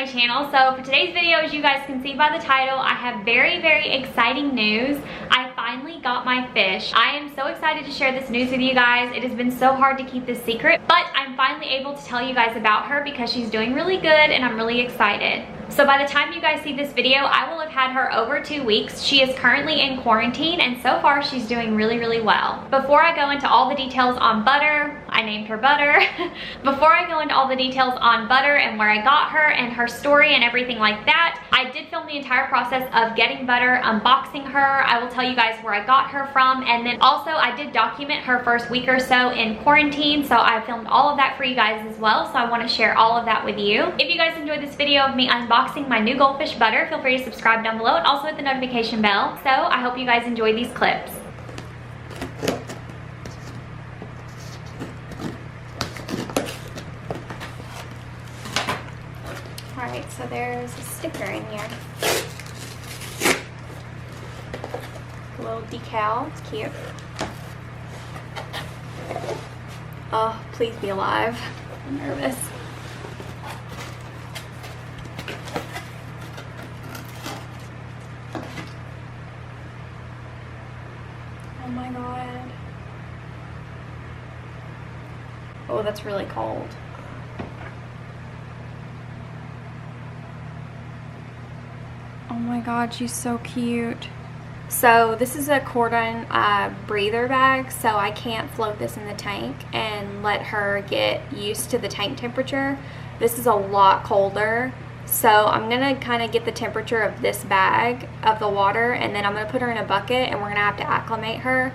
my channel. So for today's video, as you guys can see by the title, I have very, very exciting news. I finally got my fish. I am so excited to share this news with you guys. It has been so hard to keep this secret, but I'm finally able to tell you guys about her because she's doing really good and I'm really excited. So by the time you guys see this video, I will have had her over 2 weeks. She is currently in quarantine and so far she's doing really, really well. Before I go into all the details on Butter, I named her Butter. Before I go into all the details on Butter and where I got her and her story and everything like that, I did film the entire process of getting Butter, unboxing her. I will tell you guys where I got her from, and then also I did document her first week or so in quarantine, so I filmed all of that for you guys as well, so I want to share all of that with you. If you guys enjoyed this video of me unboxing my new Goldfish Butter, feel free to subscribe down below and also hit the notification bell. So I hope you guys enjoy these clips. Alright, so there's a sticker in here. A little decal, it's cute. Oh, please be alive. I'm nervous. Oh my god. Oh, that's really cold. Oh my god, she's so cute. So this is a cordon breather bag, so I can't float this in the tank and let her get used to the tank temperature. This is a lot colder, so I'm gonna kind of get the temperature of this bag of the water, and then I'm gonna put her in a bucket and we're gonna have to acclimate her.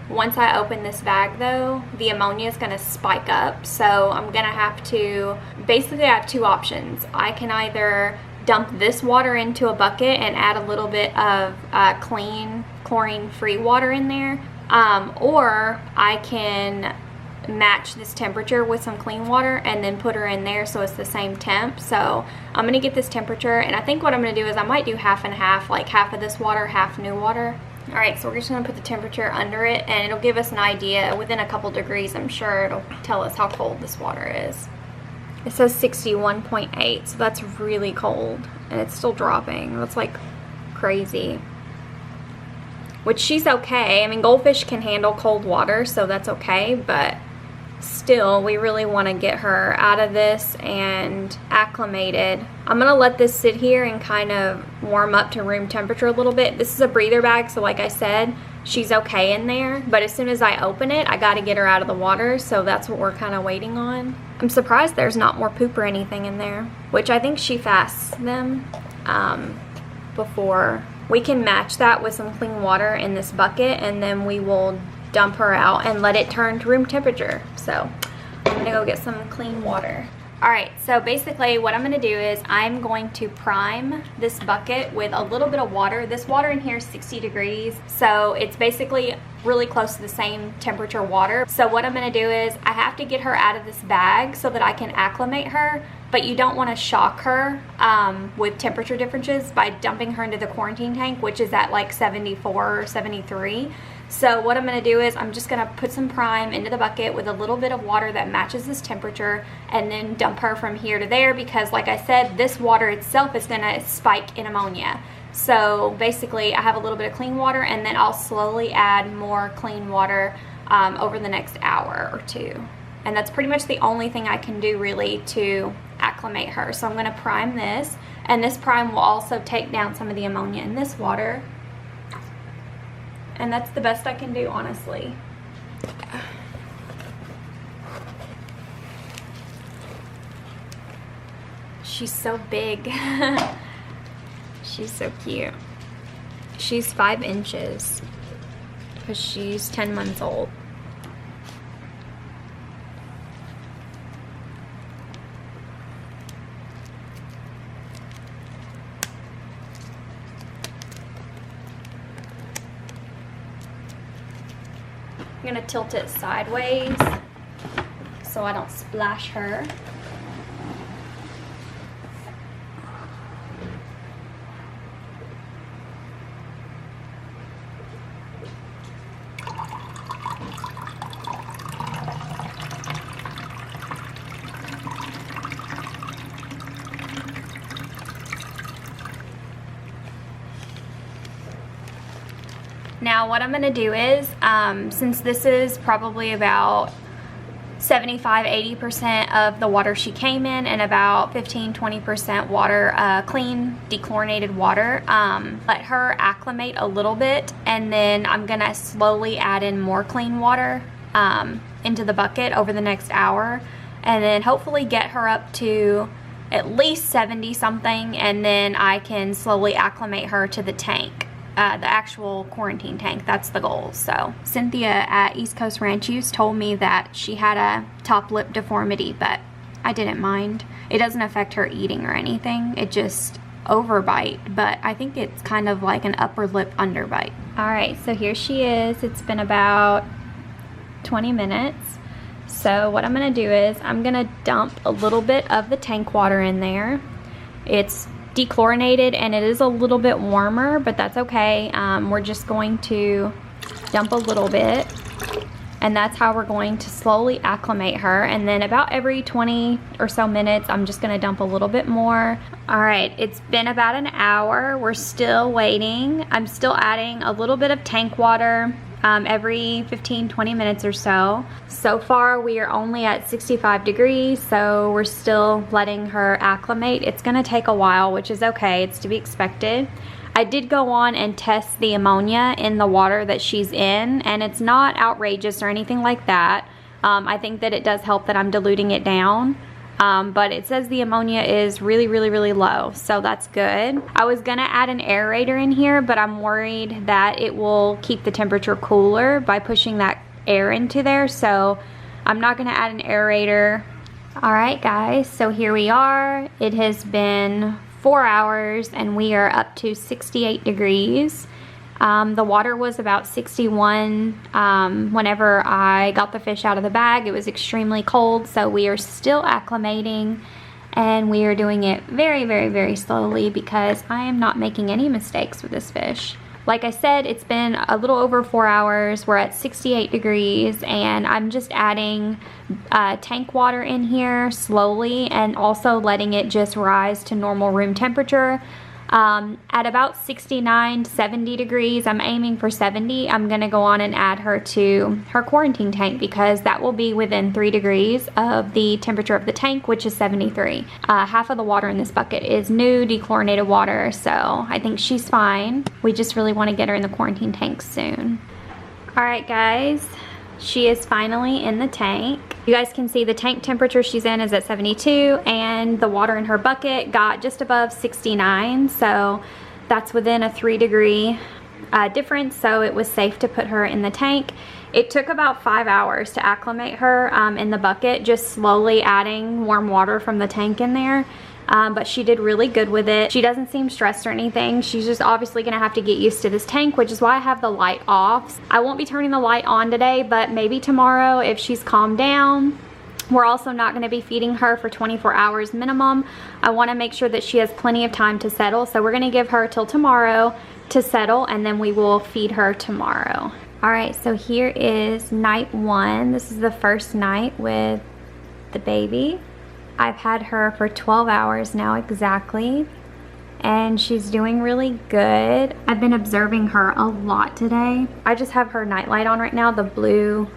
Once I open this bag though, the ammonia is gonna spike up, so I'm gonna have to, basically I have two options. I can either dump this water into a bucket and add a little bit of clean chlorine-free water in there, or I can match this temperature with some clean water and then put her in there so it's the same temp. So I'm gonna get this temperature, and I think what I'm gonna do is I might do half and half, like half of this water, half new water. All right, so we're just gonna put the temperature under it and it'll give us an idea. Within a couple degrees, I'm sure it'll tell us how cold this water is. It says 61.8, so that's really cold, and it's still dropping. That's like crazy. Which she's okay. I mean, goldfish can handle cold water, so that's okay, but still, we really want to get her out of this and acclimated. I'm going to let this sit here and kind of warm up to room temperature a little bit. This is a breather bag, so like I said, she's okay in there, but as soon as I open it, I got to get her out of the water, so that's what we're kind of waiting on. I'm surprised there's not more poop or anything in there, which I think she fasts them before. We can match that with some clean water in this bucket, and then we will dump her out and let it turn to room temperature. So I'm gonna go get some clean water. Alright, so basically what I'm going to do is I'm going to prime this bucket with a little bit of water. This water in here is 60 degrees, so it's basically really close to the same temperature water. So what I'm going to do is I have to get her out of this bag so that I can acclimate her, but you don't want to shock her with temperature differences by dumping her into the quarantine tank, which is at like 74 or 73. So what I'm going to do is I'm just going to put some prime into the bucket with a little bit of water that matches this temperature, and then dump her from here to there, because like I said, this water itself is going to spike in ammonia. So basically I have a little bit of clean water, and then I'll slowly add more clean water over the next hour or two. And that's pretty much the only thing I can do really to acclimate her. So I'm going to prime this, and this prime will also take down some of the ammonia in this water. And that's the best I can do, honestly. She's so big. She's so cute. She's 5 inches because she's 10 months old. I'm gonna tilt it sideways so I don't splash her. Now what I'm gonna do is, since this is probably about 75–80% of the water she came in and about 15–20% water, clean dechlorinated water, let her acclimate a little bit, and then I'm gonna slowly add in more clean water into the bucket over the next hour, and then hopefully get her up to at least 70 something, and then I can slowly acclimate her to the tank. The actual quarantine tank, that's the goal. So Cynthia at East Coast Ranch Use told me that she had a top lip deformity, but I didn't mind. It doesn't affect her eating or anything, it just overbite, but I think it's kind of like an upper lip underbite. Alright, so here she is. It's been about 20 minutes. So what I'm gonna do is I'm gonna dump a little bit of the tank water in there. It's dechlorinated and it is a little bit warmer, but that's okay. We're just going to dump a little bit, and that's how we're going to slowly acclimate her. And then about every 20 or so minutes, I'm just gonna dump a little bit more. All right, it's been about an hour. We're still waiting. I'm still adding a little bit of tank water every 15–20 minutes or so. So far we are only at 65 degrees, so we're still letting her acclimate. It's gonna take a while, which is okay, it's to be expected. I did go on and test the ammonia in the water that she's in, and it's not outrageous or anything like that. I think that it does help that I'm diluting it down. But it says the ammonia is really low, so that's good. I was gonna add an aerator in here, but I'm worried that it will keep the temperature cooler by pushing that air into there, so I'm not gonna add an aerator. Alright guys, so here we are. It has been 4 hours and we are up to 68 degrees. The water was about 61 whenever I got the fish out of the bag. It was extremely cold, so we are still acclimating, and we are doing it very slowly because I am not making any mistakes with this fish. Like I said, it's been a little over 4 hours. We're at 68 degrees, and I'm just adding tank water in here slowly and also letting it just rise to normal room temperature. At about 69–70 degrees, I'm aiming for 70, I'm gonna go on and add her to her quarantine tank because that will be within 3 degrees of the temperature of the tank, which is 73. Half of the water in this bucket is new dechlorinated water, so I think she's fine. We just really want to get her in the quarantine tank soon. Alright guys, she is finally in the tank. You guys can see the tank temperature she's in is at 72, and the water in her bucket got just above 69, so that's within a 3 degree difference, so it was safe to put her in the tank. It took about 5 hours to acclimate her in the bucket, just slowly adding warm water from the tank in there. But she did really good with it. She doesn't seem stressed or anything. She's just obviously gonna have to get used to this tank, which is why I have the light off. I won't be turning the light on today, but maybe tomorrow if she's calmed down. We're also not gonna be feeding her for 24 hours minimum. I wanna make sure that she has plenty of time to settle, so we're gonna give her till tomorrow to settle, and then we will feed her tomorrow. All right, so here is night 1. This is the first night with the baby. I've had her for 12 hours now exactly, and she's doing really good. I've been observing her a lot today. I just have her nightlight on right now, the blue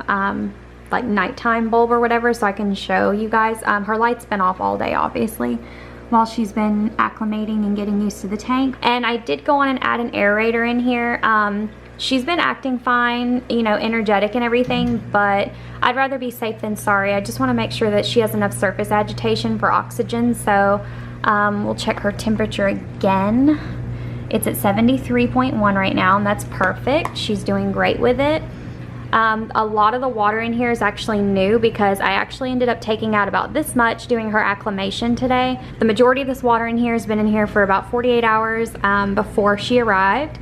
like nighttime bulb or whatever, so I can show you guys. Her light's been off all day obviously while she's been acclimating and getting used to the tank. And I did go on and add an aerator in here. She's been acting fine, you know, energetic and everything, but I'd rather be safe than sorry. I just want to make sure that she has enough surface agitation for oxygen, so we'll check her temperature again. It's at 73.1 right now, and that's perfect. She's doing great with it. A lot of the water in here is actually new because I actually ended up taking out about this much doing her acclimation today. The majority of this water in here has been in here for about 48 hours before she arrived,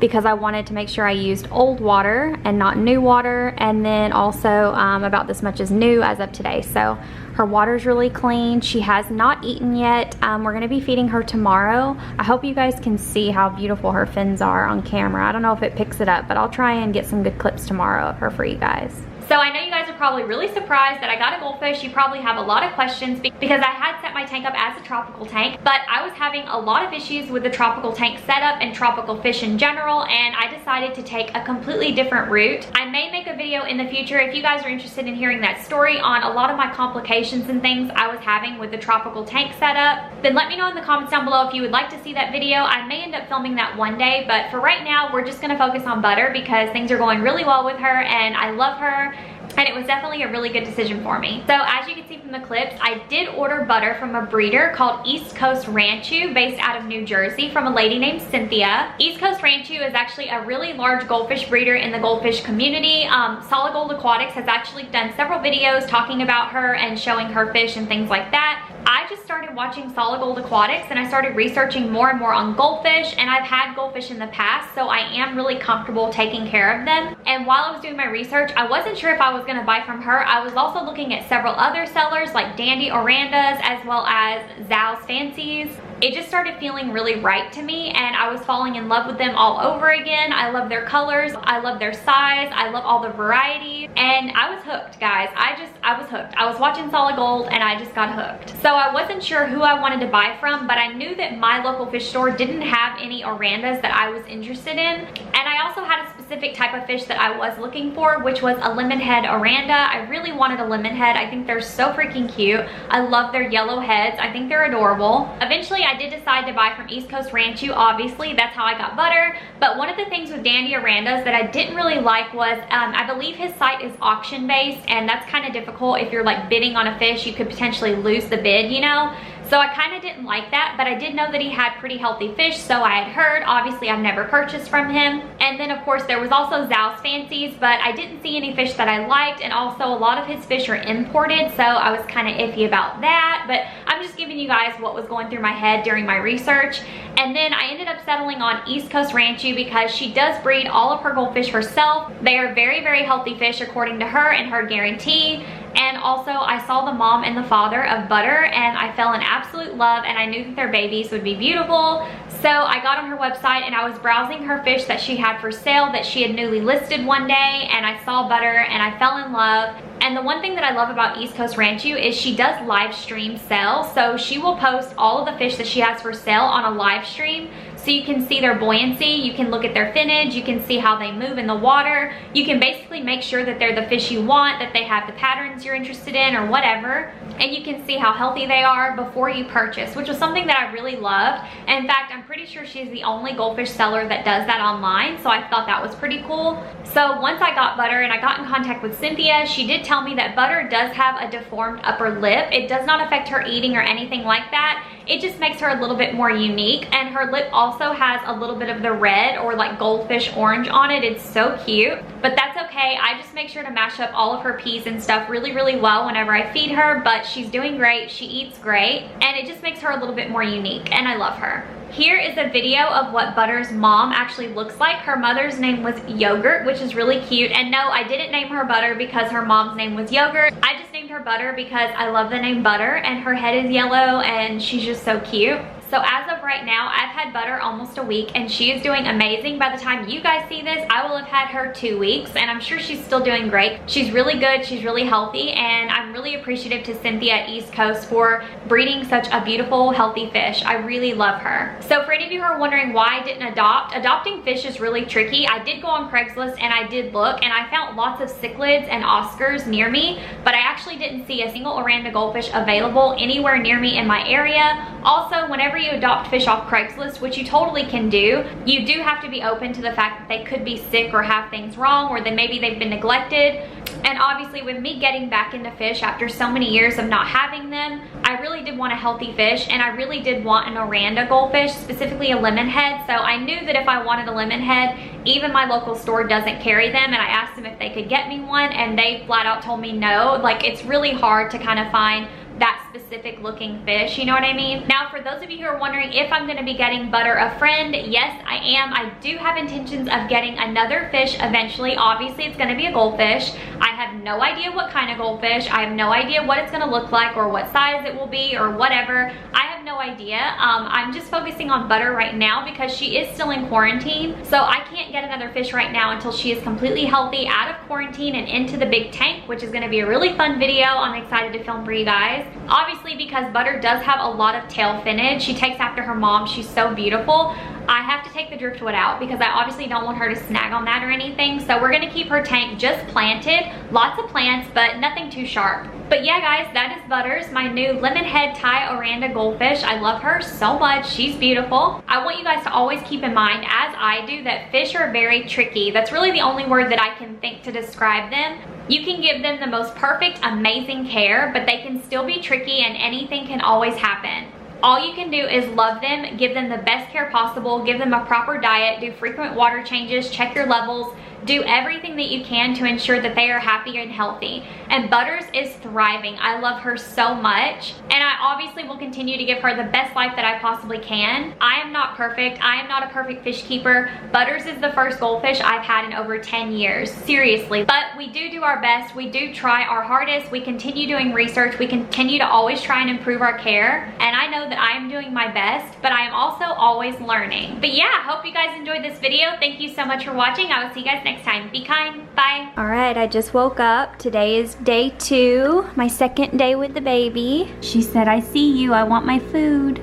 because I wanted to make sure I used old water and not new water, and then also about this much is new as of today. So her water's really clean. She has not eaten yet. We're gonna be feeding her tomorrow. I hope you guys can see how beautiful her fins are on camera. I don't know if it picks it up, but I'll try and get some good clips tomorrow of her for you guys. So I know you guys are probably really surprised that I got a goldfish. You probably have a lot of questions because I had set my tank up as a tropical tank, but I was having a lot of issues with the tropical tank setup and tropical fish in general, and I decided to take a completely different route. I may make a video in the future if you guys are interested in hearing that story on a lot of my complications and things I was having with the tropical tank setup. Then let me know in the comments down below if you would like to see that video. I may end up filming that one day, but for right now, we're just gonna focus on Butter because things are going really well with her and I love her. And it was definitely a really good decision for me. So as you can see from the clips, I did order Butter from a breeder called East Coast Ranchu based out of New Jersey from a lady named Cynthia. East Coast Ranchu is actually a really large goldfish breeder in the goldfish community. Solid Gold Aquatics has actually done several videos talking about her and showing her fish and things like that. I just started watching Solid Gold Aquatics and I started researching more and more on goldfish, and I've had goldfish in the past, so I am really comfortable taking care of them. And while I was doing my research, I wasn't sure if I was gonna buy from her. I was also looking at several other sellers like Dandy Orandas as well as Zhao's Fancies. It just started feeling really right to me and I was falling in love with them all over again. I love their colors, I love their size, I love all the variety, and I was hooked, guys. I was hooked. I was watching Solid Gold and I just got hooked. So I wasn't sure who I wanted to buy from, but I knew that my local fish store didn't have any Orandas that I was interested in. And I also had a specific type of fish that I was looking for, which was a lemonhead Oranda. I really wanted a lemonhead. I think they're so freaking cute. I love their yellow heads. I think they're adorable. Eventually, I did decide to buy from East Coast Ranchu. Obviously, that's how I got Butter. But one of the things with Dandy Orandas that I didn't really like was, I believe his site is auction based, and that's kind of difficult. If you're like bidding on a fish, you could potentially lose the bid, you know? So I kind of didn't like that, but I did know that he had pretty healthy fish, so I had heard. Obviously, I've never purchased from him. And then, of course, there was also Zhao's Fancies, but I didn't see any fish that I liked, and also a lot of his fish are imported, so I was kind of iffy about that. But I'm just giving you guys what was going through my head during my research. And then I ended up settling on East Coast Ranchu because she does breed all of her goldfish herself. They are very, very healthy fish according to her and her guarantee. And also I saw the mom and the father of Butter and I fell in absolute love, and I knew that their babies would be beautiful. So I got on her website and I was browsing her fish that she had for sale that she had newly listed one day, and I saw Butter and I fell in love. And the one thing that I love about East Coast Ranchu is she does live stream sell. So she will post all of the fish that she has for sale on a live stream. So you can see their buoyancy, you can look at their finnage, you can see how they move in the water. You can basically make sure that they're the fish you want, that they have the patterns you're interested in or whatever. And you can see how healthy they are before you purchase, which was something that I really loved. And in fact, I'm pretty sure she's the only goldfish seller that does that online. So I thought that was pretty cool. So once I got Butter and I got in contact with Cynthia, she did tell me that Butter does have a deformed upper lip. It does not affect her eating or anything like that. It just makes her a little bit more unique, and her lip also has a little bit of the red or like goldfish orange on it. It's so cute, but that's okay. I just make sure to mash up all of her peas and stuff really, really well whenever I feed her, but she's doing great. She eats great, and it just makes her a little bit more unique, and I love her. Here is a video of what Butter's mom actually looks like. Her mother's name was Yogurt, which is really cute. And no, I didn't name her Butter because her mom's name was Yogurt. I just named her Butter because I love the name Butter, and her head is yellow and she's just so cute. So as of right now, I've had Butter almost a week and she is doing amazing. By the time you guys see this, I will have had her 2 weeks, and I'm sure she's still doing great. She's really good, she's really healthy, and I'm really appreciative to Cynthia at East Coast for breeding such a beautiful, healthy fish. I really love her. So for any of you who are wondering why I didn't adopt, adopting fish is really tricky. I did go on Craigslist and I did look, and I found lots of cichlids and Oscars near me, but I actually didn't see a single Oranda goldfish available anywhere near me in my area. Also, whenever you adopt fish off Craigslist, which you totally can do, you do have to be open to the fact that they could be sick or have things wrong, or that maybe they've been neglected. And obviously with me getting back into fish after so many years of not having them, I really did want a healthy fish, and I really did want an Oranda goldfish, specifically a lemonhead. So I knew that if I wanted a lemonhead, even my local store doesn't carry them, and I asked them if they could get me one, and they flat out told me no. Like, it's really hard to kind of find that specific looking fish, you know what I mean? Now, for those of you who are wondering if I'm gonna be getting Butter a friend, yes, I am. I do have intentions of getting another fish eventually. Obviously, it's gonna be a goldfish. I have no idea what kind of goldfish. I have no idea what it's gonna look like or what size it will be or whatever. I have no no idea. I'm just focusing on Butter right now because she is still in quarantine. So I can't get another fish right now until she is completely healthy, out of quarantine, and into the big tank, which is gonna be a really fun video. I'm excited to film for you guys. Obviously, because Butter does have a lot of tail finnage, she takes after her mom. She's so beautiful. I have to take the driftwood out because I obviously don't want her to snag on that or anything. So we're gonna keep her tank just planted. Lots of plants, but nothing too sharp. But yeah, guys, that is Butters, my new lemon head Thai Oranda goldfish. I love her so much. She's beautiful. I want you guys to always keep in mind, as I do, that fish are very tricky. That's really the only word that I can think to describe them. You can give them the most perfect, amazing care, but they can still be tricky and anything can always happen. All you can do is love them, give them the best care possible, give them a proper diet, do frequent water changes, check your levels, do everything that you can to ensure that they are happy and healthy. And Butters is thriving. I love her so much. And I obviously will continue to give her the best life that I possibly can. I am not perfect. I am not a perfect fish keeper. Butters is the first goldfish I've had in over 10 years. Seriously. But we do our best. We do try our hardest. We continue doing research. We continue to always try and improve our care. And I know that I am doing my best, but I am also always learning. But yeah, I hope you guys enjoyed this video. Thank you so much for watching. I will see you guys next time. Be kind. Bye. All right, I just woke up. Today is day 2, my second day with the baby. She said, I see you, I want my food.